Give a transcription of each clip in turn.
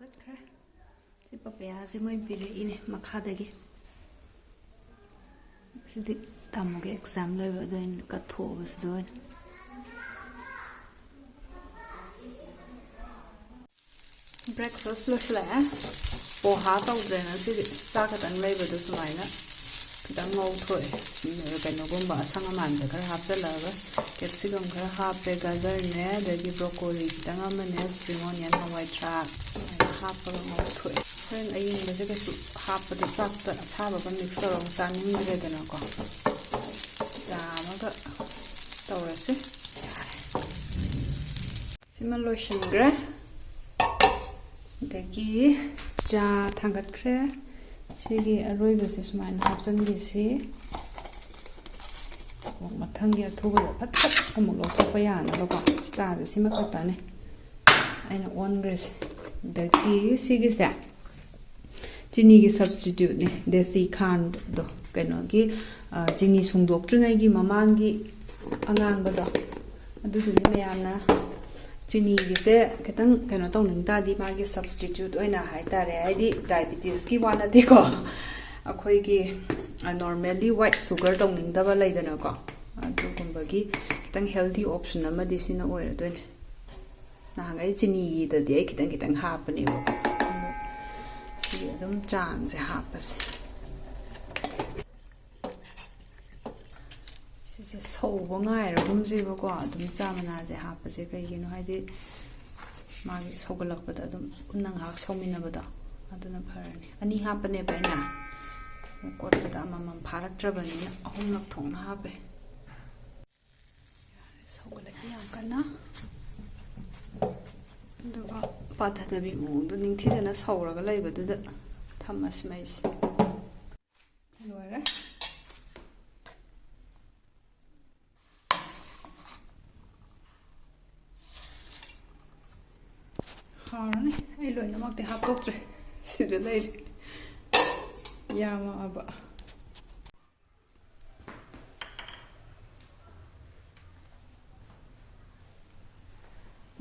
ꯀꯠꯈ꯭ꯔꯦ ꯁꯤ ꯄꯄꯌꯥꯁꯦ ꯃꯣꯏ ꯄꯤꯔꯛꯏꯅꯦ ꯃꯈꯥꯗꯒꯤ ꯁꯤꯗꯤ ꯇꯥꯃꯣꯒꯤ ꯑꯦꯛꯖꯥꯝ ꯂꯣꯏꯕ ꯑꯗꯨ ꯑꯩꯅ ꯀꯠꯊꯣꯛꯑꯕꯁꯤꯗ ꯑꯣꯏꯅ ꯕ꯭ꯔꯦꯛꯐꯥꯁ ꯂꯣꯏꯁꯤꯜꯂꯛꯑꯦ ꯄꯣꯍꯥ ꯇꯧꯗ꯭ꯔꯦꯅ ꯁꯤꯗꯤ ꯆꯥꯛ ꯈꯛꯇꯪ ꯂꯩꯕꯗꯣ ꯁꯨꯃꯥꯏꯅ ꯈꯤꯇꯪ ꯉꯧꯊꯣꯛꯑꯦ ꯀꯩꯅꯣꯒꯨꯝꯕ ꯑꯁꯪ ꯑꯃꯥꯟꯗ ꯈꯔ ꯍꯥꯞꯆꯤꯜꯂꯒ ꯀꯦꯞꯁꯤꯀꯝ ꯈꯔ ꯍꯥꯞꯄꯦ ꯒꯥꯖꯔꯅꯦ ꯑꯗꯒꯤ ꯕ꯭ꯔꯣꯀꯣꯂꯤ ꯈꯤꯇꯪ ꯑꯃꯅꯦ ꯁꯄ꯭ꯔꯤꯡ ꯑꯣꯅꯤꯌꯟ ꯍꯋꯥꯏꯊꯔꯥꯛ ꯁꯨꯃꯥꯏꯅ ꯍꯥꯞꯄꯒ ꯉꯧꯊꯣꯛꯑꯦ ꯍꯣꯔꯦꯟ ꯑꯌꯤꯡꯕꯁꯦ ꯀꯩꯁꯨ ꯍꯥꯞꯄꯗ ꯆꯥꯛꯇ ꯑꯁꯥꯕꯒ ꯃꯤꯛꯁ ꯇꯧꯔꯒ ꯆꯥꯅꯤꯡꯗ꯭ꯔꯦꯗꯅꯀꯣ ꯆꯥꯝꯃꯒ ꯇꯧꯔꯁꯤ ꯌꯥꯔꯦ ꯁꯤꯃ ꯂꯣꯏꯁꯤꯟꯈ꯭ꯔꯦ ꯑꯗꯒꯤ ꯆꯥ ꯊꯥꯡꯒꯠꯈ꯭ꯔꯦ ꯁꯤꯒꯤ ꯑꯔꯣꯏꯕꯁꯦ ꯁꯨꯃꯥꯏꯅ ꯍꯥꯞꯆꯤꯟꯈꯤꯁꯤ ꯃꯊꯪꯒꯤ ꯑꯊꯨꯕꯗ ꯐꯠ ꯐꯠ ꯑꯃꯨꯛ ꯂꯧꯊꯣꯛꯄ ꯌꯥꯅꯕꯀꯣ ꯆꯥꯁꯦ ꯁꯤꯃ ꯈꯛꯇꯅꯦ ꯑꯩꯅ ꯑꯣꯟꯈ꯭ꯔꯤꯁꯦ ꯑꯗꯒꯤ ꯁꯤꯒꯤꯁꯦ ꯆꯤꯅꯤꯒꯤ ꯁꯕꯁꯇꯤꯇ꯭ꯌꯨꯠꯅꯦ ꯗꯦꯁꯤ ꯈꯥꯟꯗꯣ ꯀꯩꯅꯣꯒꯤ ꯆꯤꯅꯤ ꯁꯨꯡꯗꯣꯛꯇ꯭ꯔꯤꯉꯩꯒꯤ ꯃꯃꯥꯡꯒꯤ ꯑꯉꯥꯡꯕꯗꯣ ꯑꯗꯨꯗꯨꯅꯤ ꯃꯌꯥꯝꯅ ꯆꯤꯅꯤꯒꯤꯁꯦ ꯈꯤꯇꯪ ꯀꯩꯅꯣ ꯇꯧꯅꯤꯡ ꯇꯥꯔꯗꯤ ꯃꯥꯒꯤ ꯁꯕꯁꯇꯤꯇ꯭ꯌꯨꯠ ꯑꯣꯏꯅ ꯍꯥꯏꯇꯥꯔꯦ ꯍꯥꯏꯗꯤ ꯗꯥꯏꯕꯤꯇꯤꯁꯀꯤ ꯋꯥ ꯅꯠꯇꯦꯀꯣ ꯑꯩꯈꯣꯏꯒꯤ ꯅꯣꯔꯃꯦꯜꯂꯤ ꯋꯥꯏꯠ ꯁꯨꯒꯔ ꯇꯧꯅꯤꯡꯗꯕ ꯂꯩꯗꯅꯀꯣ ꯑꯗꯨꯒꯨꯝꯕꯒꯤ ꯈꯤꯇꯪ ꯍꯦꯜꯗꯤ ꯑꯣꯞꯁꯟ ꯑꯃꯗꯤ ꯁꯤꯅ ꯑꯣꯏꯔꯗꯣꯏꯅꯦ ꯅꯍꯥꯟꯈꯩ ꯆꯤꯅꯤꯒꯤꯗꯗꯤ ꯑꯩ ꯈꯤꯇꯪ ꯈꯤꯇꯪ ꯍꯥꯞꯄꯅꯦꯕ ꯁꯤꯒꯤ ꯑꯗꯨꯝ ꯆꯥꯡꯁꯦ ꯍꯥꯞꯄꯁꯦ ꯁꯤꯁꯦ ꯁꯧꯕ ꯉꯥꯏꯔꯒꯨꯝꯁꯦꯕꯀꯣ ꯑꯗꯨꯝ ꯆꯥ ꯃꯅꯥꯁꯦ ꯍꯥꯞꯄꯁꯦ ꯀꯩꯒꯤꯅꯣ ꯍꯥꯏꯗꯤ ꯃꯥꯒꯤ ꯁꯧꯒꯠꯂꯛꯄꯗ ꯑꯗꯨꯝ ꯄꯨꯟꯅ ꯉꯥꯏꯍꯥꯛ ꯁꯧꯃꯤꯟꯅꯕꯗꯣ ꯑꯗꯨꯅ ꯐꯔꯅꯤ ꯑꯅꯤ ꯍꯥꯞꯄꯅꯦꯕ ꯑꯩꯅ ꯀꯣꯠꯄꯗ ꯑꯃꯃꯝ ꯐꯥꯔꯛꯇ꯭ꯔꯕꯅꯤꯅ ꯑꯍꯨꯝꯂꯛ ꯊꯣꯛꯅ ꯍꯥꯞꯄꯦ ꯁꯧꯒꯠꯂꯛꯏ ꯌꯥꯝ ꯀꯟꯅ ꯑꯗꯨꯒ ꯄꯥꯊꯗꯕꯤ ꯃꯑꯣꯡꯗꯣ ꯅꯤꯡꯊꯤꯖꯅ ꯁꯧꯔꯒ ꯂꯩꯕꯗꯨꯗ ꯊꯝꯃꯁꯤ ꯃꯩꯁꯦ ꯂꯣꯏꯔꯦ ꯍꯥꯎꯔꯅꯤ ꯑꯩ ꯂꯣꯏꯅꯃꯛꯇꯤ ꯍꯥꯞꯇꯣꯛꯇ꯭ꯔꯦ ꯁꯤꯗ ꯂꯩꯔꯤ ꯌꯥꯝꯃꯛꯑꯕ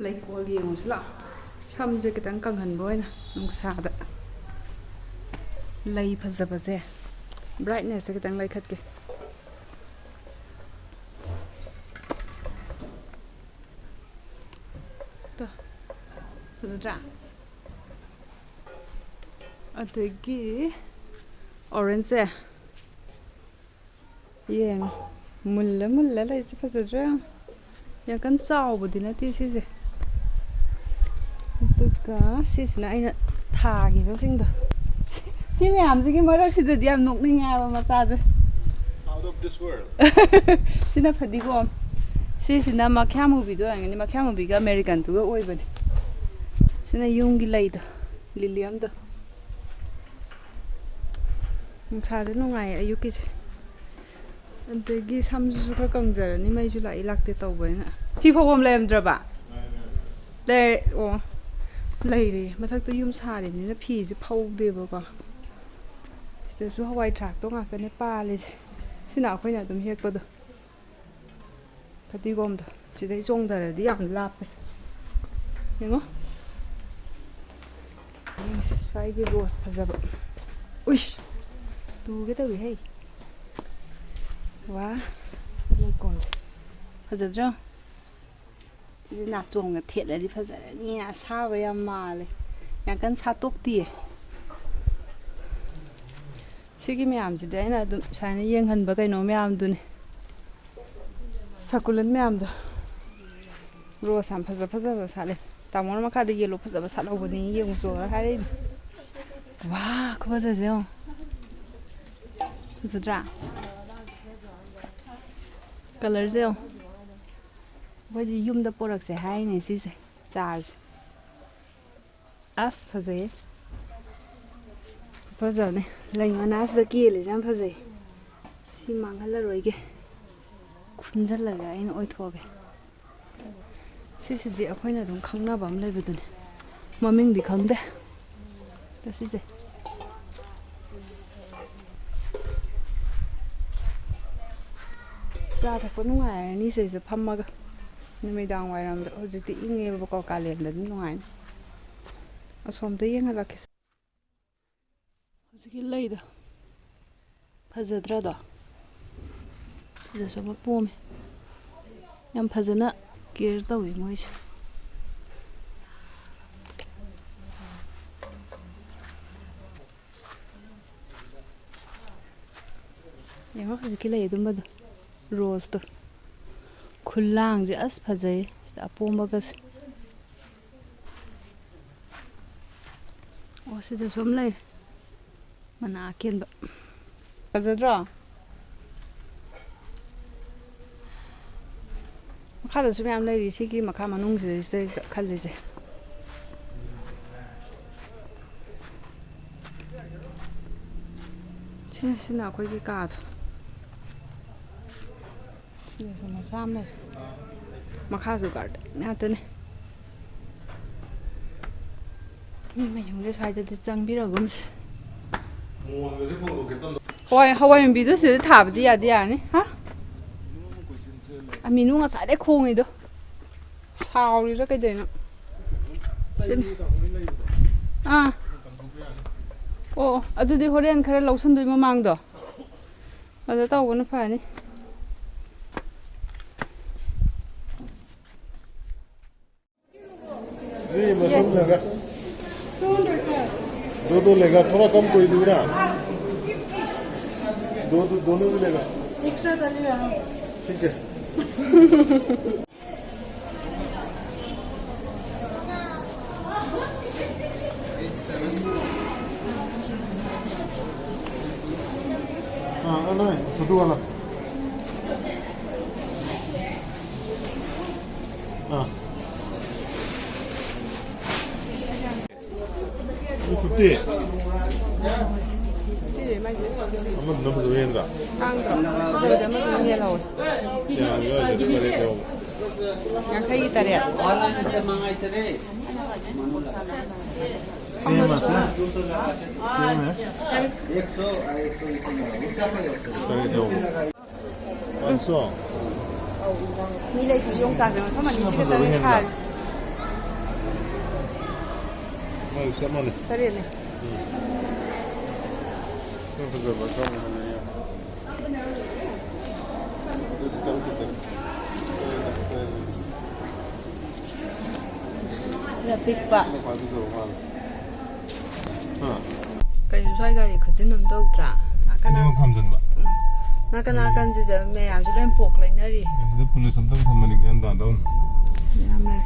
ꯂꯩꯀꯣꯜ ꯌꯦꯡꯉꯨꯁꯤ ꯂꯥꯛꯑꯣ ꯁꯝꯁꯦ ꯈꯤꯇꯪ ꯀꯪꯍꯟꯕ ꯑꯣꯏꯅ ꯅꯨꯡꯁꯥꯗ ꯂꯩ ꯐꯖꯕꯁꯦ ꯕ꯭ꯔꯥꯏꯠꯅꯦꯁꯁꯦ ꯈꯤꯇꯪ ꯂꯩꯈꯠꯀꯦ ꯐꯖꯗ꯭ꯔꯥ ꯑꯗꯒꯤ ꯑꯣꯔꯦꯟꯖꯁꯦ ꯌꯦꯡꯉꯣ ꯃꯨꯜꯂ ꯃꯨꯜꯂ ꯂꯩꯁꯤ ꯐꯖꯗ꯭ꯔꯥ ꯌꯥꯝ ꯀꯟꯅ ꯆꯥꯎꯕꯗꯤ ꯅꯠꯇꯦ ꯁꯤꯁꯦ ꯑꯗꯨꯒ ꯁꯤꯁꯤꯅ ꯑꯩꯅ ꯊꯥꯈꯤꯕꯁꯤꯡꯗꯣ ꯁꯤ ꯃꯌꯥꯝꯁꯤꯒꯤ ꯃꯔꯛꯁꯤꯗꯗꯤ ꯌꯥꯝ ꯅꯣꯛꯅꯤꯡꯉꯦ ꯍꯥꯏꯕ ꯃꯆꯥꯁꯦ ꯁꯤꯅ ꯐꯗꯤꯒꯣꯝ ꯁꯤꯁꯤꯅ ꯃꯈ꯭ꯌꯥꯃꯨꯕꯤꯗꯣ ꯑꯣꯏꯔꯝꯒꯅꯤ ꯃꯈ꯭ꯌꯥꯃꯨꯕꯤꯒ ꯑꯃꯦꯔꯤꯀꯥꯟꯗꯨꯒ ꯑꯣꯏꯕꯅꯦ ꯁꯤꯅ ꯌꯨꯝꯒꯤ ꯂꯩꯗꯣ ꯂꯤꯂꯤꯌꯝꯗꯣ ꯅꯨꯡꯁꯥꯁꯦ ꯅꯨꯡꯉꯥꯏꯌꯦ ꯑꯌꯨꯛꯀꯤꯁꯦ ꯑꯗꯒꯤ ꯁꯝꯁꯤꯁꯨ ꯈꯔ ꯀꯪꯖꯔꯅꯤ ꯃꯩꯁꯨ ꯂꯥꯛꯏ ꯂꯥꯛꯇꯦ ꯇꯧꯕꯅꯤꯅ ꯐꯤ ꯐꯧꯐꯝ ꯂꯩꯔꯝꯗ꯭ꯔꯕ ꯂꯩꯔꯦ ꯑꯣ ꯂꯩꯔꯦ ꯃꯊꯛꯇ ꯌꯨꯝ ꯁꯥꯔꯤꯕꯅꯤꯅ ꯐꯤꯁꯦ ꯐꯧꯗꯦꯕꯀꯣ ꯁꯤꯗꯁꯨ ꯍꯋꯥꯏ ꯊꯔꯥꯛꯇꯣ ꯉꯥꯛꯇꯅꯦ ꯄꯥꯜꯂꯤꯁꯦ ꯁꯤꯅ ꯑꯩꯈꯣꯏꯅ ꯑꯗꯨꯝ ꯍꯦꯛꯄꯗꯣ ꯐꯗꯤꯒꯣꯝꯗꯣ ꯁꯤꯗꯩ ꯆꯣꯡꯊꯔꯗꯤ ꯌꯥꯝ ꯂꯥꯞꯄꯦ ꯌꯦꯡꯉꯣ ꯁ꯭ꯋꯥꯏꯒꯤ ꯔꯣꯁ ꯐꯖꯕ ꯎꯏꯁ ꯇꯨꯒꯦ ꯇꯧꯏ ꯋꯥ ꯂꯩꯀꯣꯜꯁꯦ ꯐꯖꯗ꯭ꯔꯣ ꯁꯤꯗꯤ ꯅꯥꯆꯣꯡꯒ ꯊꯦꯠꯂꯗꯤ ꯐꯖꯔꯅꯤ ꯑꯁꯥꯕ ꯌꯥꯝ ꯃꯥꯜꯂꯦ ꯌꯥꯝ ꯀꯟꯅ ꯁꯥꯠꯇꯣꯛꯇꯤꯌꯦ ꯁꯤꯒꯤ ꯃꯌꯥꯝꯁꯤꯗꯤ ꯑꯩꯅ ꯑꯗꯨꯝ ꯁꯨꯃꯥꯏꯅ ꯌꯦꯡꯍꯟꯕ ꯀꯩꯅꯣ ꯃꯌꯥꯝꯗꯨꯅꯤ ꯁꯀꯨꯂꯦꯟ ꯃꯌꯥꯝꯗꯣ ꯔꯣꯁ ꯌꯥꯝ ꯐꯖꯕ ꯁꯥꯠꯂꯦ ꯇꯥꯃꯣꯅ ꯃꯈꯥꯗ ꯌꯦꯜꯂꯣ ꯐꯖꯕ ꯁꯥꯠꯍꯧꯕꯅꯤ ꯌꯦꯡꯉꯨ ꯆꯣ ꯍꯥꯏꯔꯛꯏꯅꯤ ꯋꯥ ꯈꯨꯐꯖꯁꯦ ꯌꯦꯡꯉꯣ ꯐꯖꯗ꯭ꯔꯥ ꯀꯂꯔꯁꯦ ꯌꯦꯡꯉꯣ ꯑꯩꯈꯣꯏꯗꯤ ꯌꯨꯝꯗ ꯄꯣꯔꯛꯁꯦ ꯍꯥꯏꯅꯦ ꯁꯤꯁꯦ ꯆꯥꯔꯁꯦ ꯑꯁ ꯐꯖꯩꯌꯦ ꯐꯖꯕꯅꯦ ꯂꯩ ꯃꯅꯥꯁꯤꯗ ꯀꯦꯜꯂꯤꯁꯦ ꯌꯥꯝ ꯐꯖꯩ ꯁꯤ ꯃꯥꯡꯍꯜꯂꯔꯣꯏꯒꯦ ꯈꯨꯟꯖꯜꯂꯒ ꯑꯩꯅ ꯑꯣꯏꯊꯣꯛꯑꯒꯦ ꯁꯤꯁꯤꯗꯤ ꯑꯩꯈꯣꯏꯅ ꯑꯗꯨꯝ ꯈꯪꯅꯕ ꯑꯃ ꯂꯩꯕꯗꯨꯅꯦ ꯃꯃꯤꯡꯗꯤ ꯈꯪꯗꯦ ꯁꯤꯁꯦ ꯆꯥ ꯊꯛꯄ ꯅꯨꯡꯉꯥꯏꯔꯅꯤ ꯁꯤꯁꯦ ꯐꯝꯃꯒ ꯅꯨꯃꯤꯗꯥꯡ ꯋꯥꯏꯔꯝꯗ ꯍꯧꯖꯤꯛꯇꯤ ꯏꯪꯉꯦꯕꯀꯣ ꯀꯥꯂꯦꯟꯗꯗꯤ ꯅꯨꯡꯉꯥꯏꯅꯤ ꯑꯁꯣꯝꯗ ꯌꯦꯡꯍꯜꯂꯛꯀꯦ ꯍꯧꯖꯤꯛꯀꯤ ꯂꯩꯗꯣ ꯐꯖꯗ꯭ꯔꯥꯗꯣ ꯁꯤꯗꯁꯨ ꯑꯃ ꯄꯣꯝꯃꯦ ꯌꯥꯝ ꯐꯖꯅ ꯀꯦꯌꯔ ꯇꯧꯋꯤ ꯃꯣꯏꯁꯦ ꯌꯦꯡꯉꯣ ꯍꯧꯖꯤꯛꯀꯤ ꯂꯩ ꯑꯗꯨꯝꯕꯗꯣ ꯔꯣꯁꯇꯣ ꯈꯨꯜꯂꯥꯡꯁꯦ ꯑꯁ ꯐꯖꯩ ꯁꯤꯗ ꯑꯄꯣꯝꯕꯒꯁꯦ ꯑꯣ ꯁꯤꯗꯁꯨ ꯑꯃ ꯂꯩꯔꯦ ꯃꯅꯥ ꯑꯀꯦꯟꯕ ꯐꯖꯗ꯭ꯔꯣ ꯃꯈꯥꯗꯁꯨ ꯃꯌꯥꯝ ꯂꯩꯔꯤ ꯁꯤꯒꯤ ꯃꯈꯥ ꯃꯅꯨꯡꯁꯤꯗꯩꯁꯤꯗ ꯈꯜꯂꯤꯁꯦ ꯁꯤꯅ ꯑꯩꯈꯣꯏꯒꯤ ꯀꯥꯗꯣ ꯁꯤꯗꯁꯨ ꯃꯆꯥ ꯑꯃ ꯂꯩ ꯃꯈꯥꯁꯨ ꯒꯥꯔꯗꯦꯟ ꯉꯥꯛꯇꯅꯦ ꯃꯤ ꯃꯌꯨꯝꯁꯦ ꯁ꯭ꯋꯥꯏꯗꯗꯤ ꯆꯪꯕꯤꯔꯒꯨꯝꯁꯦ ꯍꯋꯥꯏ ꯃꯨꯕꯤꯗꯨ ꯁꯤꯗ ꯊꯥꯕꯗꯤ ꯌꯥꯗꯤ ꯌꯥꯔꯅꯤ ꯍꯥ ꯑꯃꯤꯅꯨ ꯉꯁꯥꯏꯗꯩ ꯈꯣꯡꯉꯤꯗꯣ ꯁꯥꯎꯔꯤꯔꯥ ꯀꯩꯗꯧꯅꯣ ꯁꯤꯅꯤ ꯑꯥ ꯑꯣ ꯑꯗꯨꯗꯤ ꯍꯣꯔꯦꯟ ꯈꯔ ꯂꯧꯁꯟꯗꯣꯏ ꯃꯃꯥꯡꯗꯣ ꯑꯗ ꯇꯧꯕꯅ ꯐꯅꯤ मशरूम लेगा दो लेगा थोड़ा कम कोई दूरा दोनों भी लेगा एक्स्ट्रा डालिएगा ठीक है हाँ ना छोटू वाला हाँ 50 ꯑꯃꯗꯨꯅ ꯐꯖꯕ ꯍꯦꯟꯗ꯭ꯔꯥ ꯇꯥꯡꯗ꯭ꯔꯣ ꯐꯖꯕꯗꯤ ꯑꯃꯗꯨꯅ ꯍꯦꯜꯍꯧꯋꯦ ꯌꯥꯡꯈꯩꯒꯤ 3 सेम है सेम है 500 ꯃꯤ ꯂꯩꯇ꯭ꯔꯤꯁꯤ ꯌꯣꯡꯆꯥꯛꯁꯦ ꯃꯐꯝ ꯑꯅꯤꯁꯤ ꯈꯛꯇꯅꯤ ꯊꯥꯔꯤꯁꯦ ꯃꯥꯒꯤ ꯆꯞ ꯃꯥꯟꯅꯩ 3ꯅꯦ फजबा कम ꯁꯤꯅ ꯄꯤꯛꯄ ꯀꯩꯅꯣ ꯁ꯭ꯋꯥꯏ ꯒꯥꯔꯤ ꯈꯨꯆꯤꯟ ꯑꯃ ꯇꯧꯗ꯭ꯔꯥ ꯑꯅꯤꯃꯛ ꯈꯥꯝꯖꯟꯕ ꯅꯥꯀꯟ ꯅꯥꯀꯟꯁꯤꯗ ꯃꯌꯥꯝꯁꯨ ꯂꯣꯏ ꯄꯣꯛ ꯂꯩꯅꯔꯤ ꯁꯤꯗ ꯄꯨꯂꯤꯁ ꯑꯝꯇꯪ ꯊꯝꯕꯅꯤ ꯒ꯭ꯌꯥꯟ ꯇꯥꯗꯧ ꯌꯥꯝ ꯂꯩ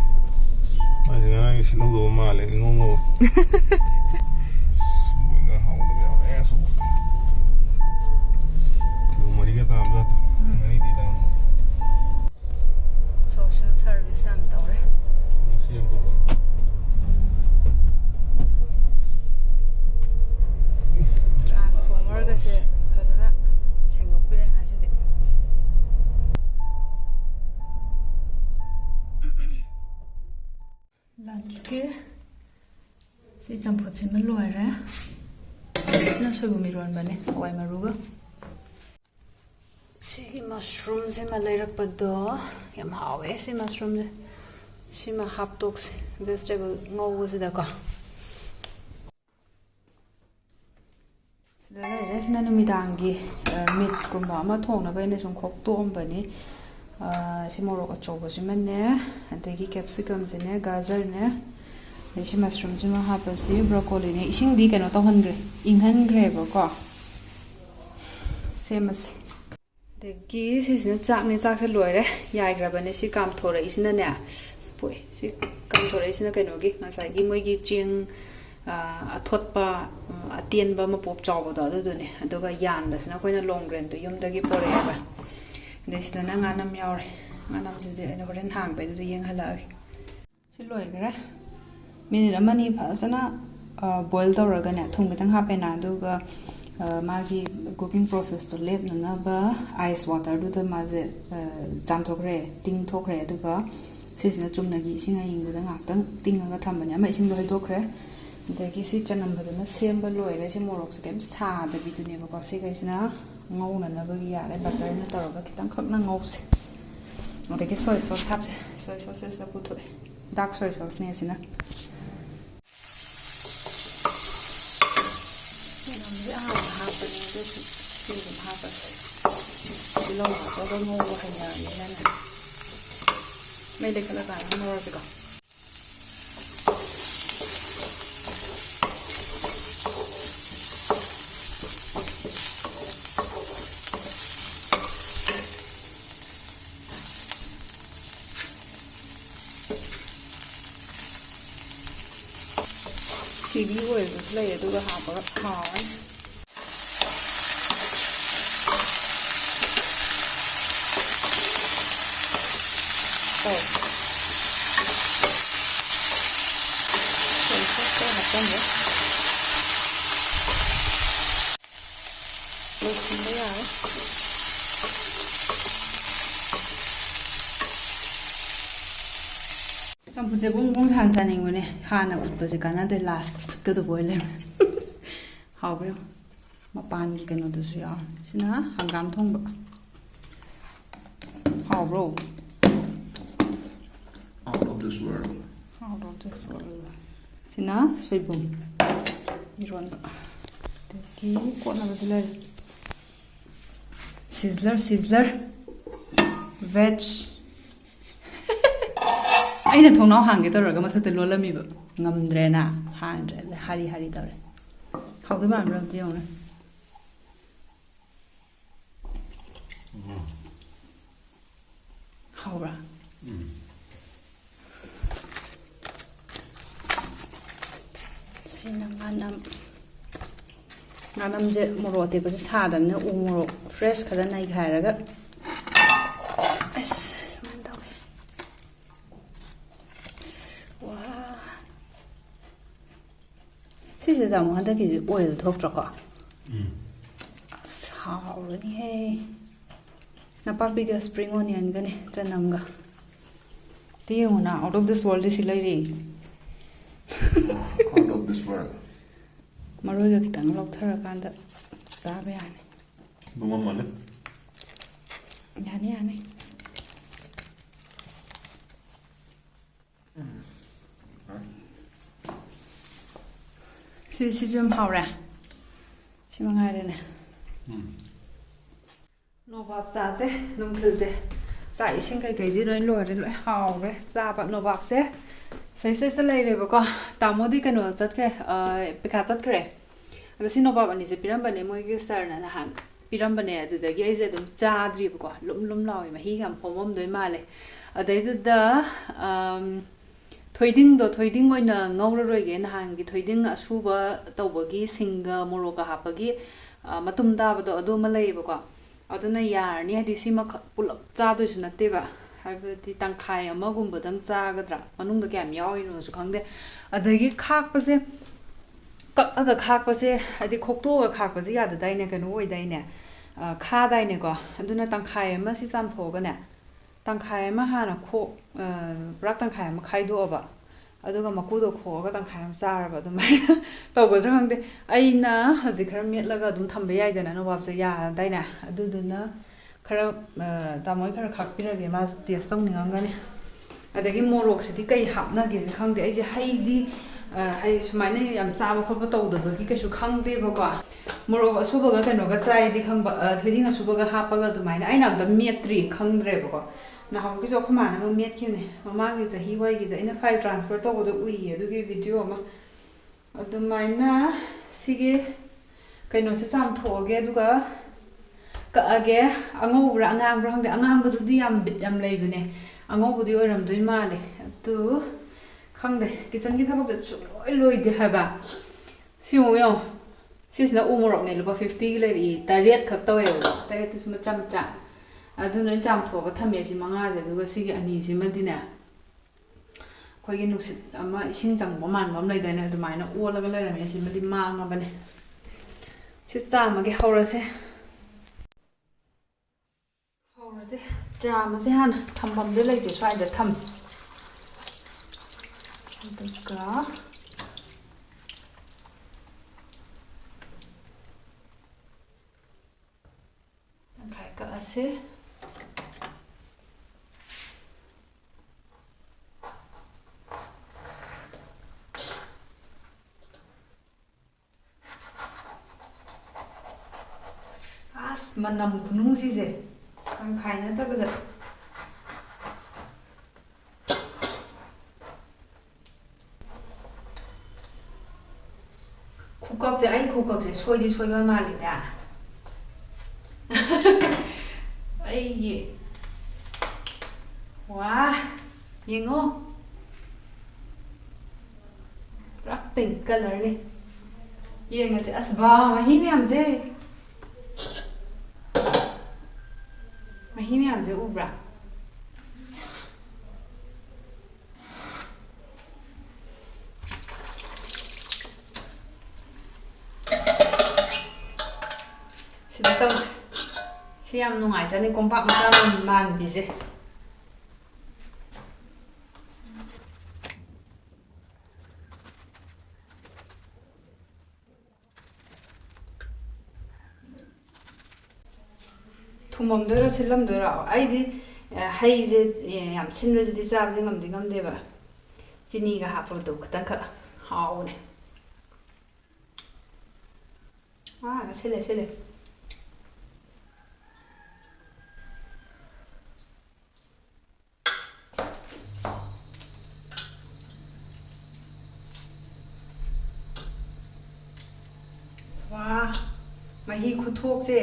ꯃꯥꯁꯦ ꯉꯔꯥꯡꯒꯤ ꯁꯤꯜꯍꯧꯗꯧꯕ ꯃꯥꯜꯂꯦ ꯏꯉꯧ ꯉꯧ ꯕꯣꯏꯂꯔ ꯍꯥꯎꯗꯕ ꯌꯥꯎꯔꯦ ꯑꯁ ꯀꯤꯂꯣ 4ꯒ ꯇꯥꯕ ꯖꯥꯠꯇꯣ 4ꯗꯤ ꯇꯥꯔꯝꯃꯣꯏ ꯁꯣꯁꯤꯌꯦꯜ ꯁꯥꯔꯚꯤꯁ ꯌꯥꯝ ꯇꯧꯔꯦ ꯁꯤ ꯌꯥꯝ ꯇꯧꯕ ꯇ꯭ꯔꯥꯟꯁꯐꯣꯔꯃꯔꯒꯁꯦ ꯐꯖꯅ ꯁꯦꯡꯗꯣꯛꯄꯤꯔꯦ ꯉꯁꯤꯗꯤ ꯂꯟꯆꯀꯤ ꯁꯤ ꯆꯝꯐꯨꯠꯁꯤꯃ ꯂꯣꯏꯔꯦ ꯁꯤꯅ ꯁꯣꯏꯕꯨꯝ ꯏꯔꯣꯟꯕꯅꯦ ꯍꯋꯥꯏ ꯃꯔꯨꯒ ꯁꯤꯒꯤ ꯃꯁꯔꯨꯝꯁꯤꯃ ꯂꯩꯔꯛꯄꯗꯣ ꯌꯥꯝ ꯍꯥꯎꯋꯦ ꯁꯤ ꯃꯁꯔꯨꯝꯁꯦ ꯁꯤꯃ ꯍꯥꯞꯇꯣꯛꯁꯦ ꯚꯦꯖꯤꯇꯦꯕꯜ ꯉꯧꯕꯁꯤꯗꯀꯣ ꯁꯤꯗ ꯂꯩꯔꯦ ꯁꯤꯅ ꯅꯨꯃꯤꯗꯥꯡꯒꯤ ꯃꯤꯠꯀꯨꯝꯕ ꯑꯃ ꯊꯣꯡꯅꯕ ꯑꯩꯅ ꯁꯨꯝ ꯈꯣꯛꯇꯣꯛꯑꯝꯕꯅꯤ ꯁꯤ ꯃꯣꯔꯣꯛ ꯑꯆꯧꯕꯁꯤꯃꯅꯦ ꯑꯗꯒꯤ ꯀꯦꯞꯁꯤꯀꯝꯁꯤꯅꯦ ꯒꯥꯖꯔꯅꯦ ꯑꯗꯩ ꯁꯤ ꯃꯁꯔꯨꯝꯁꯤꯃ ꯍꯥꯞꯄꯁꯤ ꯕ꯭ꯔꯣꯀꯣꯂꯤꯅꯦ ꯏꯁꯤꯡꯗꯤ ꯀꯩꯅꯣ ꯇꯧꯍꯟꯈ꯭ꯔꯦ ꯏꯪꯍꯟꯈ꯭ꯔꯦꯕꯀꯣ ꯁꯦꯝꯃꯁꯤ ꯑꯗꯒꯤ ꯁꯤꯁꯤꯅ ꯆꯥꯛꯅꯦ ꯆꯥꯛꯁꯦ ꯂꯣꯏꯔꯦ ꯌꯥꯏꯈ꯭ꯔꯕꯅꯦ ꯁꯤ ꯀꯥꯝꯊꯣꯔꯛꯏꯁꯤꯅꯅꯦ ꯄꯣꯛꯑꯦ ꯁꯤ ꯀꯥꯝꯊꯣꯔꯛꯏꯁꯤꯅ ꯀꯩꯅꯣꯒꯤ ꯉꯁꯥꯏꯒꯤ ꯃꯣꯏꯒꯤ ꯆꯦꯡ ꯑꯊꯣꯠꯄ ꯑꯇꯦꯟꯕ ꯃꯄꯣꯞ ꯆꯥꯎꯕꯗꯣ ꯑꯗꯨꯗꯨꯅꯦ ꯑꯗꯨꯒ ꯌꯥꯟꯕꯁꯤꯅ ꯑꯩꯈꯣꯏꯅ ꯂꯣꯡ ꯒ꯭ꯔꯦꯟꯗꯣ ꯌꯨꯝꯗꯒꯤ ꯄꯣꯔꯛꯑꯦꯕ ꯑꯗꯩ ꯁꯤꯗꯅ ꯉꯥꯅꯝ ꯌꯥꯎꯔꯦ ꯉꯥꯅꯝꯁꯤꯁꯦ ꯑꯩꯅ ꯍꯣꯔꯦꯟ ꯍꯥꯡꯕꯩꯗꯨꯗ ꯌꯦꯡꯍꯜꯂꯛꯑꯒꯦ ꯁꯤ ꯂꯣꯏꯈ꯭ꯔꯦ ꯃꯤꯅꯤꯠ ꯑꯃꯅꯤ ꯐꯖꯅ ꯕꯣꯏꯜ ꯇꯧꯔꯒꯅꯦ ꯊꯨꯝ ꯈꯤꯇꯪ ꯍꯥꯞꯄꯦꯅ ꯑꯗꯨꯒ ꯃꯥꯒꯤ ꯀꯨꯀꯤꯡ ꯄ꯭ꯔꯣꯁꯦꯁꯇꯣ ꯂꯦꯞꯅꯅꯕ ꯑꯥꯏꯁ ꯋꯥꯇꯔꯗꯨꯗ ꯃꯥꯁꯦ ꯆꯥꯝꯊꯣꯛꯈ꯭ꯔꯦ ꯇꯤꯡꯊꯣꯛꯈ꯭ꯔꯦ ꯑꯗꯨꯒ ꯁꯤꯁꯤꯅ ꯆꯨꯝꯅꯒꯤ ꯏꯁꯤꯡ ꯑꯏꯪꯕꯗ ꯉꯥꯛꯇꯪ ꯇꯤꯡꯉꯒ ꯊꯝꯕꯅꯦ ꯑꯃ ꯏꯁꯤꯡꯗꯣ ꯍꯩꯗꯣꯛꯈ꯭ರೆ ꯑꯗꯒꯤ ꯁꯤ ꯆꯅꯝꯕꯗꯨꯅ ꯁꯦꯝꯕ ꯂꯣꯏꯔꯦ ꯁꯤ ꯃꯣꯔꯣꯛꯁꯦ ꯀꯩꯝ ꯁꯥꯗꯕꯤꯗꯨꯅꯦꯕꯀꯣ ꯁꯤꯈꯩꯁꯤ나 ꯉꯧꯅꯅꯕꯒꯤ ꯌꯥꯔꯦ ꯕꯇꯔꯅ ꯇꯧꯔꯒ ꯈꯤꯇꯪꯈꯛꯅ ꯉꯧꯁꯦ ꯑꯗꯒꯤ ꯁꯣꯏ ꯁꯣꯁ ꯍꯥꯞꯁꯦ ꯁꯣꯏ ꯁꯣꯁꯦꯁꯇ ꯄꯨꯊꯣꯛꯑꯦ ꯗꯥꯔꯛ ꯁꯣꯏ ꯁꯣꯁꯅꯦ ꯑꯁꯤꯅ ꯇꯤꯜꯍꯧ ꯍꯥꯞꯄꯒ ꯉꯧꯕ ꯍꯩꯅꯔꯕꯅꯤꯅꯅꯦ ꯃꯩ ꯂꯩꯈꯠꯂꯀꯥꯟꯗ ꯉꯧꯔꯁꯤꯀꯣ ꯆꯤꯂꯤ ꯑꯣꯏꯜꯗꯨꯁꯨ ꯂꯩ ꯑꯗꯨꯒ ꯍꯥꯞꯄꯒ ꯍꯥꯎꯔꯅꯤ losinda yare ꯆꯝꯐꯨꯠꯁꯦ ꯕꯨꯡ ꯁꯥꯟ ꯆꯥꯅꯤꯡꯕꯅꯦ ꯍꯥꯟꯅ ꯐꯨꯠꯄꯁꯦ ꯀꯥꯟꯅꯗꯦ ꯂꯥꯁ ꯐꯨꯠꯀꯗꯕ ꯑꯣꯏ ꯂꯩꯔꯝꯃꯦ ꯍꯥꯎꯕ꯭ꯔꯣ ꯃꯄꯥꯟꯒꯤ ꯀꯩꯅꯣꯗꯨꯁꯨ ꯌꯥꯎꯔꯦ ꯁꯤꯅ ꯍꯪꯒꯥꯝ ꯊꯣꯡꯕ ꯍꯥꯎꯕ꯭ꯔꯣ Out of this world. out of this world sina soibum ironba adagi kotnabasu lere sizzler veg aina thongnaw hangge tawraga mathakta lolamiba ngamdrena hangdre hari tawre hawda manbra amta yongna hawra sina nganamje morok atepase sadamne u morok fresh khara nai khairaga suman tawge wa sise jamu handaki oil thoktra ko saurani he napakbiga spring onion gane chanamga tiyuna out of this world silai Out of this world. maroiga kitang lautharakanada chaba yani Buma male. yani si jum haura si mangairene no bab sa se numthil je sa ising kai kai di loi haure sa ba no bab se sai lai re ba ko tamodi kano chat ke pika chat kre ada si no bab ani se piram bane moi ge sar na han piram bane adu da ge je dum cha dri ba ko lum lawi ma hi gam phomom doi male adai da thoiding oina ngawroi ge na han gi thoiding asuba tawbagi singa moroka hapagi matum dabado adu ma lei ba ko aduna yarni hadi sima pulap cha doi su natte ba haibati tangkhai amagumba dang chagadra manungda kyam yawino su khangde adagi khakpase kaga khakpase adi khoktoga khakpase yada daine kanu oi daine kha daine ko aduna tangkhai ama si sam thoga ne tangkhai ama hana kho brak tangkhai ama khaido aba aduga makudo khoga tangkhai ama charaba adumai tawgadra khangde aina haji khara metlaga adum thamba yaidana no babse ya daine aduduna khara tamoy khara khakpirage ma taste tawningamgani adagi morok sidi kai hapnage je khangde ai je haidi hai sumaine yam chaba khoppa tawdabagi kaisu khangde bako morok asubaga kanoga chaidi khangba thoiding asubaga hapaga dumaina aina amta metri khangdre bako na hawgi jo khumana ma metkhine mamagi jahi waigi da ina file transfer tawboda ui adugi video ama adumaina sige kaino se sam thoge aduga ka'age angobra angangbra hangde angangbadudi yam bit yam leibune angobudi oiramdoi male tu khangde kitchen gi thabak chu loi de haba siu yo sisna umorok ne lupa 50 gi leri tariat khak tawe tariat tu suma chamcha aduna cham thoba thame si manga je duga sigi ani si madina khoigi nuksit ama ising changba manba am leidane adumaina olaga lerame si madi manga bane si samage haurase ꯆꯥꯃꯁꯦ ꯍꯥꯟꯅ ꯊꯝꯐꯝꯗ ꯂꯩꯇꯦ ꯁ꯭ꯋꯥꯏꯗ ꯊꯝ ꯑꯗꯨꯒ ꯇꯪꯈꯥꯏ ꯀꯛꯑꯁꯦ ꯑꯁ ꯃꯅꯝ ꯈꯨꯅꯨꯡꯁꯤꯁꯦ ꯇꯪꯈꯥꯏ ꯅꯠꯇꯕꯗ ꯈꯨꯀꯛꯁꯦ ꯑꯩ ꯈꯨꯀꯛꯁꯦ ꯁꯣꯏꯗꯤ ꯁꯣꯏꯕ ꯃꯥꯜꯂꯤꯗ ꯑꯩꯒꯤ ꯋꯥ ꯌꯦꯡꯉꯣ ꯄꯨꯔꯥ ꯄꯤꯡ ꯀꯂꯔꯅꯤ ꯌꯦꯡꯉꯁꯦ ꯑꯁ ꯕꯥ ꯃꯍꯤ ꯃꯌꯥꯝꯁꯦ ꯎꯕ꯭ꯔꯥ ꯁꯤꯗ ꯇꯧꯁꯦ ꯁꯤ ꯌꯥꯝ ꯅꯨꯡꯉꯥꯏꯖꯅꯤ ꯀꯣꯝꯄꯥꯛ ꯃꯆꯥ ꯃꯥꯟꯕꯤꯁꯦ ꯊꯨꯝꯃꯝꯗꯣꯏꯔꯣ ꯁꯤꯜꯂꯝꯗꯣꯏꯔꯣ ꯑꯩꯗꯤ ꯍꯩꯁꯦ ꯌꯥꯝ ꯁꯤꯟꯕꯁꯤꯗꯤ ꯆꯥꯕꯗꯤ ꯉꯝꯗꯦꯕ ꯆꯤꯅꯤꯒ ꯍꯥꯞꯄꯗꯣ ꯈꯤꯇꯪꯈꯛ ꯍꯥꯎꯕꯅꯦ ꯁꯤꯜꯂꯦ ꯋꯥ ꯃꯍꯤ ꯈꯨꯊꯣꯛꯁꯦ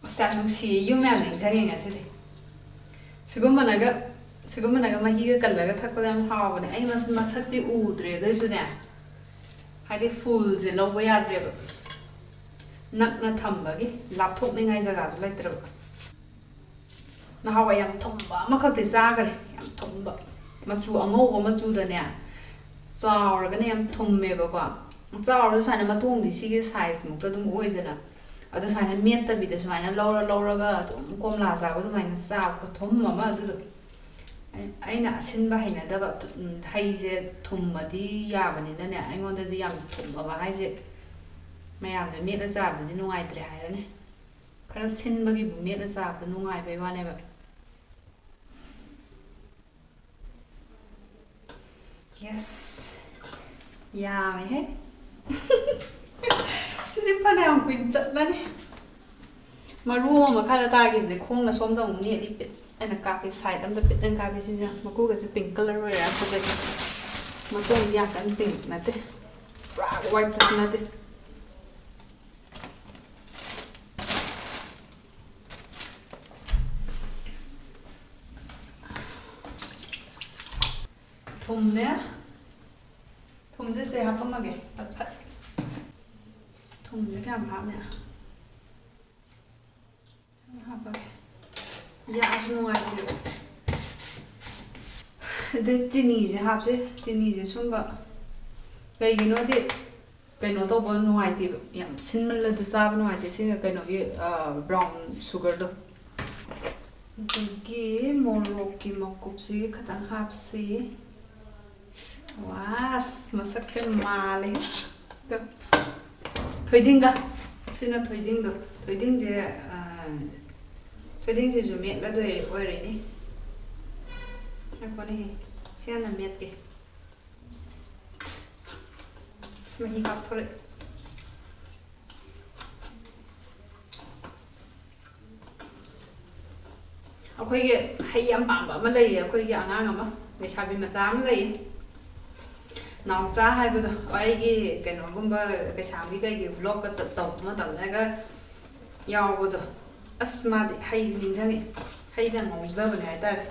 ꯑꯁ ꯌꯥꯝ ꯅꯨꯡꯁꯤꯌꯦ ꯌꯨꯝ ꯌꯥꯝ ꯅꯤꯡꯁꯤꯡꯉꯦ ꯉꯁꯤꯗꯤ ꯁꯤꯒꯨꯝꯕꯅꯒ ꯃꯍꯤꯒ ꯀꯜꯂꯒ ꯊꯛꯄꯗ ꯌꯥꯝ ꯍꯥꯎꯕꯅꯦ ꯑꯩ ꯃꯁꯛꯇꯤ ꯎꯗ꯭ꯔꯦ ꯑꯗꯨꯏꯁꯨꯅꯦ ꯍꯥꯏꯗꯤ ꯐꯨꯜꯁꯦ ꯂꯧꯕ ꯌꯥꯗ꯭ꯔꯦꯕ ꯅꯛꯅ ꯊꯝꯕꯒꯤ ꯂꯥꯞꯊꯣꯛꯅꯤꯡꯉꯥꯏ ꯖꯒꯥꯁꯨ ꯂꯩꯇ꯭ꯔꯕ ꯅꯍꯥꯟꯋꯥꯏ ꯌꯥꯝ ꯊꯨꯝꯕ ꯑꯃꯈꯛꯇꯤ ꯆꯥꯈ꯭ꯔꯦ ꯌꯥꯝ ꯊꯨꯝꯕ ꯃꯆꯨ ꯑꯉꯧꯕ ꯃꯆꯨꯗꯅꯦ ꯆꯥꯎꯔꯒꯅꯦ ꯌꯥꯝ ꯊꯨꯝꯃꯦꯕꯀꯣ ꯆꯥꯎꯔꯁꯨ ꯁꯨꯃꯥꯏꯅ ꯃꯇꯣꯡꯗꯤ ꯁꯤꯒꯤ ꯁꯥꯏꯖꯃꯨꯛꯇ ꯑꯗꯨꯝ ꯑꯣꯏꯗꯅ ꯑꯗꯣ ꯁꯨꯃꯥꯏꯅ ꯃꯦꯠꯇꯕꯤꯗ ꯁꯨꯃꯥꯏꯅ ꯂꯧꯔꯒ ꯑꯗꯨꯝ ꯀꯣꯝꯂꯥ ꯆꯥꯕ ꯑꯗꯨꯃꯥꯏꯅ ꯆꯥꯕ ꯈꯨꯊꯨꯝ ꯑꯃ ꯑꯗꯨꯗꯣ ꯑꯩꯅ ꯑꯁꯤꯟꯕ ꯍꯩꯅꯗꯕ ꯍꯩꯁꯦ ꯊꯨꯝꯃꯗꯤ ꯌꯥꯕꯅꯤꯅꯅꯦ ꯑꯩꯉꯣꯟꯗꯗꯤ ꯌꯥꯝ ꯊꯨꯝꯃꯕ ꯍꯥꯏꯁꯦ ꯃꯌꯥꯝꯅ ꯃꯦꯠꯂ ꯆꯥꯕꯗꯗꯤ ꯅꯨꯡꯉꯥꯏꯇ꯭ꯔꯦ ꯍꯥꯏꯔꯅꯤ ꯈꯔ ꯁꯤꯟꯕꯒꯤꯕꯨ ꯃꯦꯠꯂ ꯆꯥꯕꯗ ꯅꯨꯡꯉꯥꯏꯕꯩ ꯋꯥꯅꯦꯕ ꯌꯦꯁ ꯌꯥꯝꯃꯦꯍꯦ ꯁꯤꯗꯤ ꯐꯅꯌꯥꯝ ꯀꯨꯏꯅ ꯆꯠꯂꯅꯤ ꯃꯔꯨ ꯑꯃ ꯃꯈꯥꯗ ꯇꯥꯈꯤꯕꯁꯦ ꯈꯣꯡꯅ ꯁꯣꯝꯗ ꯑꯃꯨꯛ ꯅꯦꯠꯂꯤ ꯄꯤꯠ ꯑꯩꯅ ꯀꯥꯞꯄꯤ ꯁꯥꯏꯠ ꯑꯝꯗ ꯄꯤꯠ ꯑꯩꯅ ꯀꯥꯞꯄꯤ ꯁꯤꯁꯦ ꯃꯀꯨꯒꯁꯦ ꯄꯤꯡ ꯀꯂꯔ ꯑꯣꯏꯔ ꯐꯖꯒꯦ ꯃꯇꯣꯡꯗꯤ ꯌꯥꯝ ꯀꯟꯅ ꯄꯤꯡ ꯅꯠꯇꯦ ꯄꯨꯔꯥ ꯋꯥꯏꯠꯇꯁꯨ ꯅꯠꯇꯦ ꯊꯨꯝꯅꯦ ꯊꯨꯝꯁꯦ ꯁꯦ ꯍꯥꯞꯄꯝꯃꯒꯦ ꯐꯠ ꯊꯨꯝꯁꯦ ꯀꯌꯥꯝ ꯍꯥꯞꯅꯦ ꯍꯥꯞꯄꯒꯦ ꯌꯥꯛꯑꯁꯨ ꯅꯨꯡꯉꯥꯏꯇꯦꯕ ꯑꯗꯩ ꯆꯤꯅꯤꯁꯦ ꯍꯥꯞꯁꯦ ꯆꯤꯅꯤꯁꯦ ꯁꯨꯝꯕ ꯀꯩꯒꯤꯅꯣꯗꯤ ꯀꯩꯅꯣ ꯇꯧꯕ ꯅꯨꯡꯉꯥꯏꯇꯦꯕ ꯌꯥꯝ ꯁꯤꯟꯃꯜꯂꯗꯤ ꯆꯥꯕ ꯅꯨꯡꯉꯥꯏꯇꯦ ꯁꯤꯒ ꯀꯩꯅꯣꯒꯤ ꯕ꯭ꯔꯥꯎꯟ ꯁꯨꯒꯔꯗꯣ ꯑꯗꯒꯤ ꯃꯣꯔꯣꯛꯀꯤ ꯃꯀꯨꯞꯁꯤꯒꯤ ꯈꯤꯇꯪ ꯍꯥꯞꯁꯤ ꯋꯥꯁ ꯃꯁꯛꯁꯦ ꯃꯥꯜꯂꯦ ꯊꯣꯏꯗꯤꯡꯒ ꯁꯤꯅ ꯊꯣꯏꯗꯤꯡꯗꯣ ꯊꯣꯏꯗꯤꯡꯁꯤꯁꯨ ꯃꯦꯠꯂꯗꯣꯏ ꯑꯣꯏꯔꯤꯅꯤ ꯉꯥꯏꯈꯣꯅꯦꯍꯦ ꯁꯤ ꯍꯥꯟꯅ ꯃꯦꯠꯀꯦ ꯃꯍꯤ ꯀꯥꯞꯊꯣꯔꯛꯑꯦ ꯑꯩꯈꯣꯏꯒꯤ ꯍꯩ ꯌꯥꯝ ꯄꯥꯝꯕ ꯑꯃ ꯂꯩꯌꯦ ꯑꯩꯈꯣꯏꯒꯤ ꯑꯉꯥꯡ ꯑꯃ ꯂꯩꯁꯥꯕꯤ ꯃꯆꯥ ꯑꯃ ꯂꯩꯌꯦ ꯅꯥꯎꯆꯥ ꯍꯥꯏꯕꯗꯣ ꯑꯩꯒꯤ ꯀꯩꯅꯣꯒꯨꯝꯕ ꯀꯩꯁꯥꯝꯕꯤ ꯀꯩꯒꯤ ꯕ꯭ꯂꯣꯛꯀ ꯇꯧꯕ ꯃꯇꯝꯗꯒ ꯌꯥꯎꯕꯗꯣ ꯑꯁ ꯃꯥꯗꯤ ꯍꯩꯁꯦ ꯅꯤꯡꯁꯤꯡꯉꯦ ꯍꯩꯁꯦ ꯉꯥꯎꯖꯕꯅꯦ ꯍꯥꯏꯇꯥꯔꯦ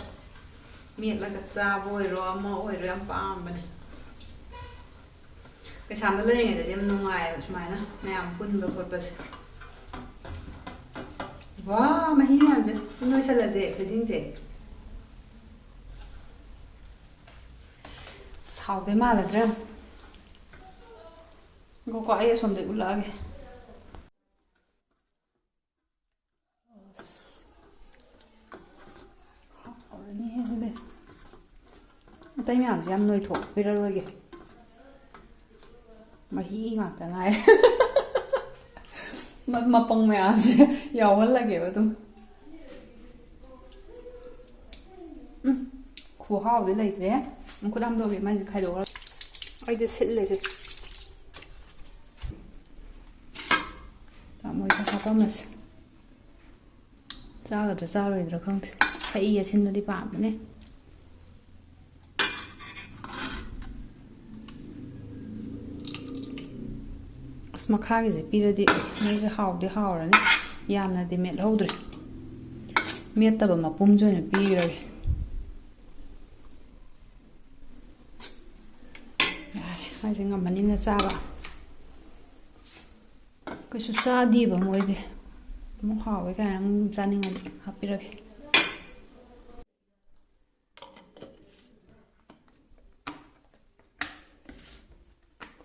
ꯃꯦꯠꯂꯒ ꯆꯥꯕ ꯑꯣꯏꯔꯣ ꯑꯃ ꯑꯣꯏꯔꯣ ꯌꯥꯝ ꯄꯥꯝꯕꯅꯦ ꯀꯩꯁꯥꯝꯗ ꯂꯩꯔꯤꯉꯩꯗꯗꯤ ꯌꯥꯝ ꯅꯨꯡꯉꯥꯏꯌꯦꯕ ꯁꯨꯃꯥꯏꯅ ꯃꯌꯥꯝ ꯄꯨꯟꯕ ꯈꯣꯠꯄꯁꯦ ꯋꯥ ꯃꯍꯤ ꯃꯌꯥꯝꯁꯦ ꯁꯨꯝ ꯂꯣꯏꯁꯜꯂꯁꯦ ꯊꯣꯏꯗꯤꯡꯁꯦ ꯁꯥꯎꯗꯣꯏ ꯃꯥꯜꯂꯗ꯭ꯔꯥ ꯉꯥꯏꯈꯣꯀꯣ ꯑꯩ ꯑꯁꯣꯝꯗꯩ ꯎꯠꯂꯛꯑꯒꯦ ꯍꯥꯎꯔꯅꯤꯍꯦ ꯑꯗꯨꯗꯤ ꯑꯇꯩ ꯃꯌꯥꯝꯁꯦ ꯌꯥꯝ ꯅꯣꯏꯊꯣꯛꯄꯤꯔꯔꯣꯏꯒꯦ ꯃꯍꯤ ꯉꯥꯛꯇ ꯉꯥꯏꯔꯦ ꯃꯄꯪ ꯃꯌꯥꯝꯁꯦ ꯌꯥꯎꯍꯜꯂꯒꯦꯕ ꯑꯗꯨꯝ ꯈꯨꯍꯥꯎꯗꯤ ꯂꯩꯇ꯭ꯔꯦ ꯈꯨꯠ ꯍꯥꯝꯗꯣꯛꯑꯒꯦ ꯃꯥꯏꯁꯦ ꯈꯥꯏꯗꯣꯛꯑꯒ ꯑꯩꯗꯤ ꯁꯤꯠꯂꯦꯁꯦ ꯇꯥꯃꯣꯏꯗ ꯍꯥꯞꯄꯝꯃꯁꯦ ꯆꯥꯒꯗ꯭ꯔꯥ ꯆꯥꯔꯣꯏꯗ꯭ꯔꯥ ꯈꯪꯗꯦ ꯍꯩ ꯑꯁꯤꯟꯕꯗꯤ ꯄꯥꯝꯕꯅꯦ ꯑꯁ ꯃꯈꯥꯒꯤꯁꯦ ꯄꯤꯔꯗꯤ ꯃꯣꯏꯁꯦ ꯍꯥꯎꯗꯤ ꯍꯥꯎꯔꯅꯤ ꯌꯥꯝꯅꯗꯤ ꯃꯦꯠꯍꯧꯗ꯭ꯔꯦ ꯃꯦꯠꯇꯕ ꯃꯄꯨꯝꯁꯨ ꯑꯣꯏꯅ ꯄꯤꯔꯒꯦ ꯌꯥꯔꯦ ꯃꯥꯏꯁꯦ ꯉꯝꯃꯅꯤꯅ ꯆꯥꯕ ꯀꯩꯁꯨ ꯆꯥꯗꯦꯕ ꯃꯣꯏꯗꯤ ꯑꯃꯨꯛ ꯍꯥꯎꯋꯦ ꯀꯥꯏꯅ ꯑꯃꯨꯛ ꯆꯥꯅꯤꯡꯉꯗꯤ ꯍꯥꯞꯄꯤꯔꯒꯦ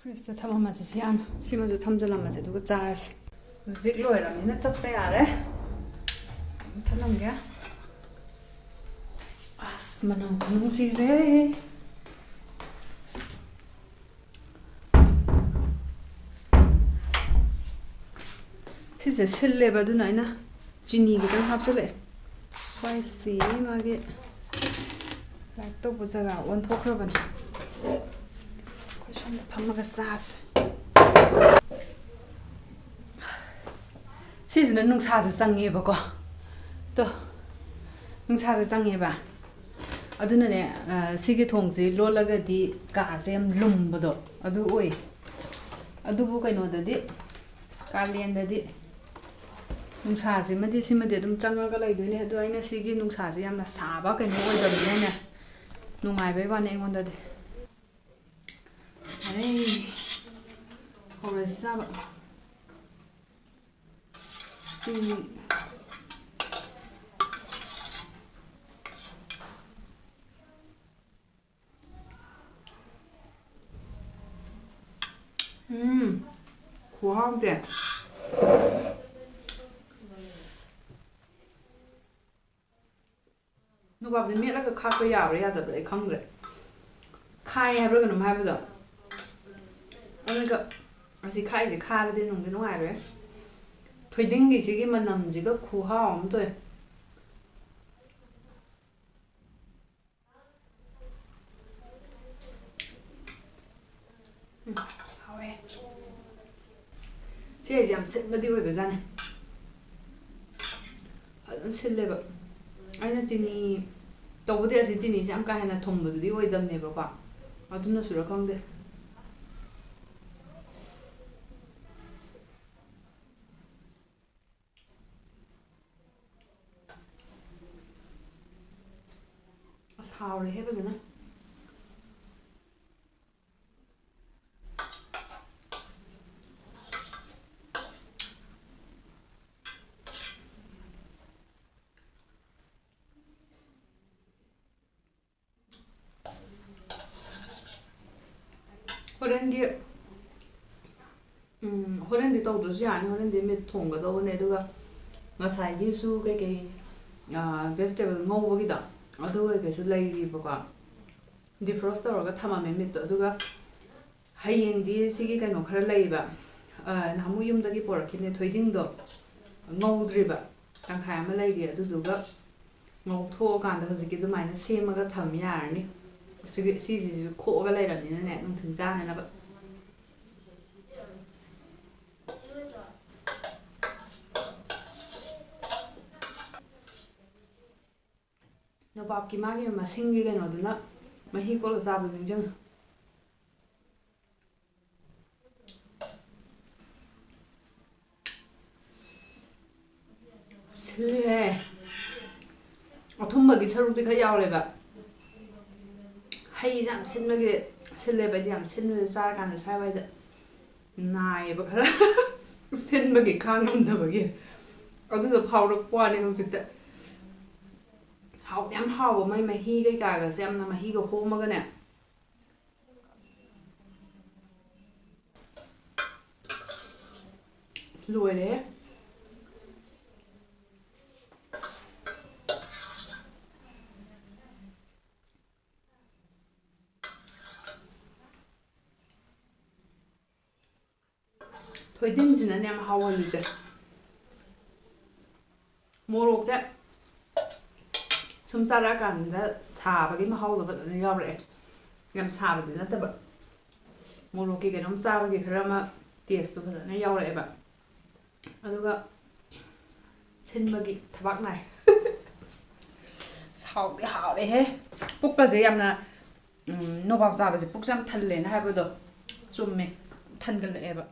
ꯐ꯭ꯔꯤꯖꯇ ꯊꯝꯃꯝꯃꯁꯦ ꯌꯥꯝꯅ ꯁꯤꯃꯁꯨ ꯊꯝꯖꯤꯜꯂꯝꯃꯁꯦ ꯑꯗꯨꯒ ꯆꯥꯔꯁꯦ ꯍꯧꯖꯤꯛ ꯂꯣꯏꯔꯕꯅꯤꯅ ꯆꯠꯄ ꯌꯥꯔꯦ ꯊꯝꯂꯝꯒꯦ ꯑꯁ ꯃꯅꯝ ꯅꯨꯡꯁꯤꯁꯦ ꯁꯤꯁꯦ ꯁꯤꯜꯂꯦꯕ ꯑꯗꯨꯅ ꯑꯩꯅ ꯆꯤꯅꯤ ꯈꯤꯇꯪ ꯍꯥꯞꯆꯤꯜꯂꯛꯑꯦ ꯁ꯭ꯋꯥꯏꯁꯤ ꯃꯥꯒꯤ ꯂꯥꯏꯛ ꯇꯧꯕ ꯖꯒꯥ ꯑꯣꯟꯊꯣꯛꯈ꯭ꯔꯕꯅꯦ ꯑꯩꯈꯣꯏ ꯁꯣꯝꯗ ꯐꯝꯃꯒ ꯆꯥꯁꯦ ꯁꯤꯁꯤꯅ ꯅꯨꯡꯁꯥꯁꯦ ꯆꯪꯉꯦꯕꯀꯣ ꯇꯣ ꯅꯨꯡꯁꯥꯁꯦ ꯆꯪꯉꯦꯕ ꯑꯗꯨꯅꯅꯦ ꯁꯤꯒꯤ ꯊꯣꯡꯁꯤ ꯂꯣꯜꯂꯒꯗꯤ ꯀꯥꯁꯦ ꯌꯥꯝ ꯂꯨꯝꯕꯗꯣ ꯑꯗꯨ ꯑꯣꯏ ꯑꯗꯨꯕꯨ ꯀꯩꯅꯣꯗꯗꯤ ꯀꯥꯂꯦꯟꯗꯗꯤ ꯅꯨꯡꯁꯥꯁꯤꯃꯗꯤ ꯁꯤꯃꯗꯤ ꯑꯗꯨꯝ ꯆꯪꯉꯒ ꯂꯩꯗꯣꯏꯅꯦ ꯑꯗꯣ ꯑꯩꯅ ꯁꯤꯒꯤ ꯅꯨꯡꯁꯥꯁꯦ ꯌꯥꯝꯅ ꯁꯥꯕ ꯀꯩꯅꯣ ꯑꯣꯏꯗꯕꯅꯤꯅꯅꯦ ꯅꯨꯡꯉꯥꯏꯕꯩ ꯋꯥꯅꯤ ꯑꯩꯉꯣꯟꯗꯗꯤ ꯑꯔꯩ ꯍꯧꯔꯁꯤ ꯆꯥꯕ ꯈꯨꯍꯥꯎꯁꯦ ꯅꯣꯕꯥꯞꯁꯦ ꯃꯦꯠꯂꯒ ꯈꯥꯛꯄ ꯌꯥꯕ꯭ꯔꯥ ꯌꯥꯗꯕ꯭ꯔꯥ ꯑꯩ ꯈꯪꯗ꯭ꯔꯦ ꯈꯥꯏ ꯍꯥꯏꯕ꯭ꯔꯥ ꯀꯩꯅꯣꯝ ꯍꯥꯏꯕꯗꯣ ꯑꯗꯨꯒ ꯑꯁꯤ ꯈꯥꯏꯁꯦ ꯈꯥꯔꯗꯤ ꯅꯨꯡꯗꯤ ꯅꯨꯡꯉꯥꯏꯔꯣꯏ ꯊꯣꯏꯗꯤꯡꯒꯤꯁꯤꯒꯤ ꯃꯅꯝꯁꯤꯒ ꯈꯨꯍꯥꯎ ꯑꯃ ꯇꯧꯋꯦ ꯍꯥꯎꯋꯦ ꯁꯤ ꯑꯩꯁꯦ ꯌꯥꯝ ꯁꯤꯟꯕꯗꯤ ꯑꯣꯏꯕꯖꯥꯠꯅꯤ ꯐꯖꯅ ꯁꯤꯜꯂꯦꯕ ꯑꯩꯅ ꯆꯤꯅꯤ ꯇꯧꯕꯗꯤ ꯑꯁꯤ ꯆꯤꯅꯤꯁꯦ ꯌꯥꯝ ꯀꯥ ꯍꯦꯟꯅ ꯊꯨꯝꯕꯗꯨꯗꯤ ꯑꯣꯏꯗꯕꯅꯦꯕꯀꯣ ꯑꯗꯨꯅꯁꯨꯔ ꯈꯪꯗꯦ ꯑꯁ ꯍꯥꯎꯔꯦꯍꯦ ꯐꯖꯅ ꯍꯣꯔꯦꯟꯗꯤ ꯇꯧꯗ꯭ꯔꯁꯨ ꯌꯥꯅꯤ ꯍꯣꯔꯦꯟꯗꯤ ꯃꯤꯠ ꯊꯣꯡꯒꯗꯧꯕꯅꯦ ꯑꯗꯨꯒ ꯉꯁꯥꯏꯒꯤꯁꯨ ꯀꯩꯀꯩ ꯚꯦꯖꯤꯇꯦꯕꯜ ꯉꯧꯕꯒꯤꯗꯣ ꯑꯗꯨ ꯀꯩꯀꯩꯁꯨ ꯂꯩꯔꯤꯕꯀꯣ ꯗꯤꯐ꯭ꯔꯣꯁ ꯇꯧꯔꯒ ꯊꯝꯃꯝꯃꯦ ꯃꯤꯠꯇꯣ ꯑꯗꯨꯒ ꯍꯌꯦꯡꯗꯤ ꯁꯤꯒꯤ ꯀꯩꯅꯣ ꯈꯔ ꯂꯩꯌꯦꯕ ꯅꯍꯥꯟꯃꯨꯛ ꯌꯨꯝꯗꯒꯤ ꯄꯣꯔꯛꯈꯤꯕꯅꯦ ꯊꯣꯏꯗꯤꯡꯗꯣ ꯉꯧꯗ꯭ꯔꯤꯕ ꯇꯪꯈꯥꯏ ꯑꯃ ꯂꯩꯔꯤ ꯑꯗꯨꯗꯨꯒ ꯉꯧꯊꯣꯛꯑꯀꯥꯟꯗ ꯍꯧꯖꯤꯛꯀꯤ ꯑꯗꯨꯃꯥꯏꯅ ꯁꯦꯝꯃꯒ ꯊꯝ ꯌꯥꯔꯅꯤ ꯁꯤꯁꯤꯁꯨ ꯈꯣꯛꯑꯒ ꯂꯩꯔꯕꯅꯤꯅꯅꯦ ꯅꯨꯡꯊꯤꯜ ꯆꯥꯅꯅꯕ ꯅꯣꯕꯥꯞꯀꯤ ꯃꯥꯒꯤ ꯃꯁꯤꯡꯒꯤ ꯀꯩꯅꯣꯗꯨꯅ ꯃꯍꯤ ꯀꯣꯠꯂ ꯆꯥꯕꯗꯨ ꯅꯤꯡꯁꯤꯡꯉꯤ ꯁꯤꯜꯂꯤꯍꯦ ꯑꯊꯨꯝꯕꯒꯤ ꯁꯔꯨꯛꯇꯤ ꯈꯔ ꯌꯥꯎꯔꯦꯕ ꯍꯩꯁꯦ ꯌꯥꯝ ꯁꯤꯟꯕꯒꯤ ꯁꯤꯜꯂꯦꯕ ꯑꯩꯗꯤ ꯌꯥꯝ ꯁꯤꯟꯕꯁꯦ ꯆꯥꯔꯀꯥꯟꯗ ꯁ꯭ꯋꯥꯏꯋꯥꯏꯗ ꯅꯥꯏꯌꯦꯕ ꯈꯔ ꯁꯤꯟꯕꯒꯤ ꯈꯥꯡ ꯉꯝꯗꯕꯒꯤ ꯑꯗꯨꯗꯣ ꯐꯥꯎꯔꯛꯄ ꯋꯥꯅꯤ ꯍꯧꯖꯤꯛꯇ ꯍꯥꯎꯗꯤ ꯌꯥꯝ ꯍꯥꯎꯕ ꯃꯣꯏ ꯃꯍꯤ ꯀꯩꯀꯥꯒꯁꯦ ꯌꯥꯝꯅ ꯃꯍꯤꯒ ꯍꯣꯝꯃꯒꯅꯦ ꯂꯣꯏꯔꯦꯍꯦ ꯊꯣꯏꯗꯤꯡꯁꯤꯅꯅꯦ ꯌꯥꯝ ꯍꯥꯎꯍꯜꯂꯤꯁꯦ ꯃꯣꯔꯣꯛꯁꯦ ꯁꯨꯝ ꯆꯥꯔꯛꯑꯀꯥꯟꯗ ꯁꯥꯕꯒꯤ ꯃꯍꯥꯎꯗꯣ ꯐꯖꯅ ꯌꯥꯎꯔꯛꯑꯦ ꯌꯥꯝ ꯁꯥꯕꯗꯤ ꯅꯠꯇꯕ ꯃꯣꯔꯣꯛꯀꯤ ꯀꯩꯅꯣꯝ ꯆꯥꯕꯒꯤ ꯈꯔ ꯑꯃ ꯇꯦꯁꯇꯨ ꯐꯖꯅ ꯌꯥꯎꯔꯛꯑꯦꯕ ꯑꯗꯨꯒ ꯁꯤꯟꯕꯒꯤ ꯊꯕꯥꯛ ꯅꯥꯏ ꯍꯥꯎꯗꯤ ꯍꯥꯎꯔꯦꯍꯦ ꯄꯨꯛꯀꯁꯦ ꯌꯥꯝꯅ ꯅꯣꯕꯥꯞ ꯆꯥꯕꯁꯦ ꯄꯨꯛꯁꯦ ꯌꯥꯝ ꯊꯜꯂꯦꯅ ꯍꯥꯏꯕꯗꯣ ꯆꯨꯝꯃꯦ ꯊꯟꯒꯠꯂꯛꯑꯦꯕ